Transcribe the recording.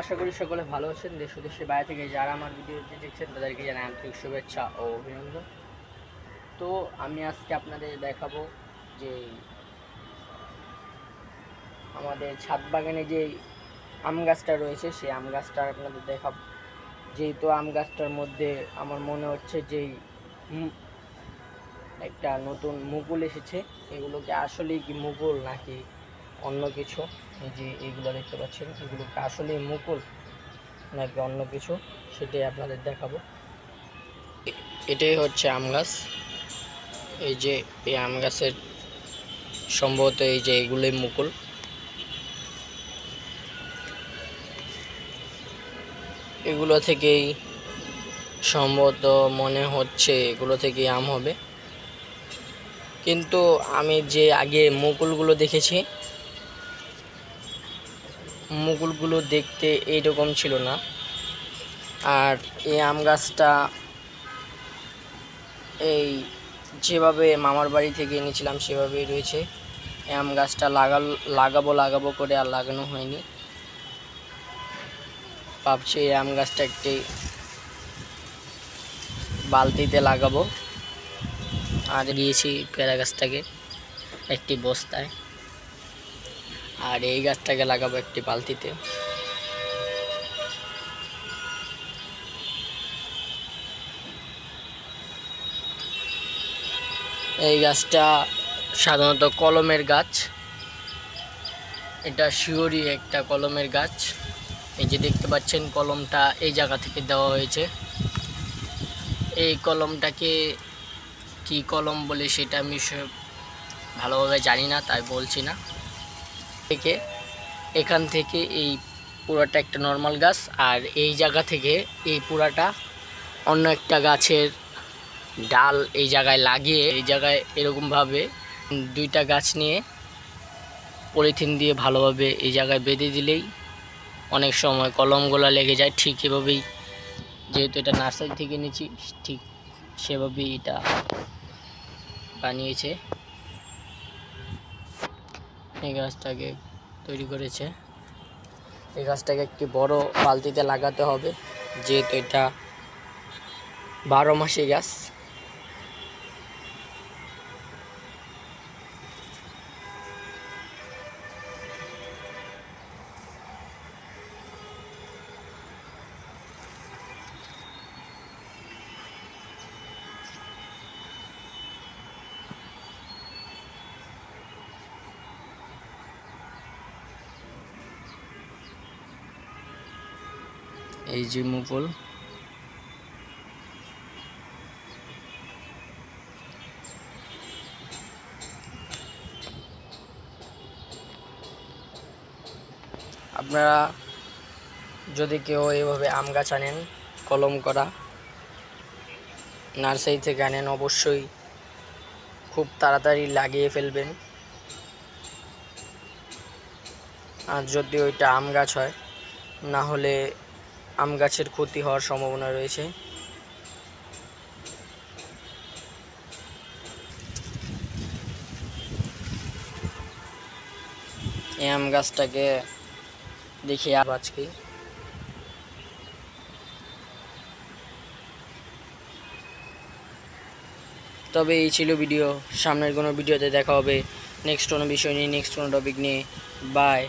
আশা করি সকলে ভালো আছেন। দেশ ও দেশের বাইরে থেকে যারা আমার ভিডিওটি দেখছেন তাদেরকে জানাই আন্তরিক শুভেচ্ছা ও অভিনন্দন। তো আমি আজকে আপনাদের দেখাবো যে আমাদের ছাদ বাগানে যে আম গাছটা রয়েছে সেই আম গাছটা আপনাদের দেখাবো। যেহেতু আম গাছটার মধ্যে আমার মনে হচ্ছে যে একটা নতুন মুকুল এসেছে, এগুলোকে আসলেই কি মুকুল নাকি অন্য কিছু? এই যে এইগুলো দেখতে পাচ্ছেন, এগুলোকে আসলেই মুকুল নাকি অন্য কিছু সেটাই আপনাদের দেখাবো। এটাই হচ্ছে আম গাছ। এই যে এই আম গাছের সম্ভবত এই যে এগুলোই মুকুল। এগুলো থেকেই সম্ভবত মনে হচ্ছে এগুলো থেকেই আম হবে, কিন্তু আমি যে আগে মুকুলগুলো দেখেছি মুকুলগুলো দেখতে এইরকম ছিল না। আর এই আম গাছটা এই যেভাবে মামার বাড়ি থেকে এনেছিলাম সেভাবেই রয়েছে। এই আম গাছটা লাগাবো করে আর লাগানো হয়নি। ভাবছি এই আম গাছটা একটি বালতিতে লাগাবো, আর দিয়েছি পেয়ারা গাছটাকে একটি বস্তায়, আর এই গাছটাকে লাগাবো একটি বালতিতে। এই গাছটা সাধারণত কলমের গাছ, এটা শিওরি একটা কলমের গাছ। এই যে দেখতে পাচ্ছেন কলমটা এই জায়গা থেকে দেওয়া হয়েছে। এই কলমটাকে কি কলম বলে সেটা আমি ভালোভাবে জানি না, তাই বলছি না। এখান থেকে এই পুরাটা একটা নর্মাল গাছ, আর এই জায়গা থেকে এই পুরাটা অন্য একটা গাছের ডাল এই জায়গায় লাগিয়ে এই জায়গায় এরকমভাবে দুইটা গাছ নিয়ে পলিথিন দিয়ে ভালোভাবে এই জায়গায় বেঁধে দিলেই অনেক সময় কলমগুলো লেগে যায়। ঠিক এভাবেই, যেহেতু এটা নার্সারি থেকে নিয়েছি, ঠিক সেভাবেই এটা বানিয়েছে। এই গাছটাকে তৈরি করেছে। এই গাছটাকে একটি বড় বালতিতে লাগাতে হবে, যেহেতু এটা 12 মাসি গাছ। এই যে মুকুল, আপনারা যদি কেউ এইভাবে আম গাছ আনেন কলম করা নার্সারি থেকে আনেন, অবশ্যই খুব তাড়াতাড়ি লাগিয়ে ফেলবেন। আর যদি ওইটা আম গাছ হয়, না হলে আম গাছের ক্ষতি হওয়ার সম্ভাবনা রয়েছে। এই আম গাছটাকে দেখি আজকে। তবে এই ছিল ভিডিও। সামনের কোনো ভিডিওতে দেখা হবে নেক্সট কোনো বিষয় নিয়ে, নেক্সট কোনো টপিক নিয়ে। বাই।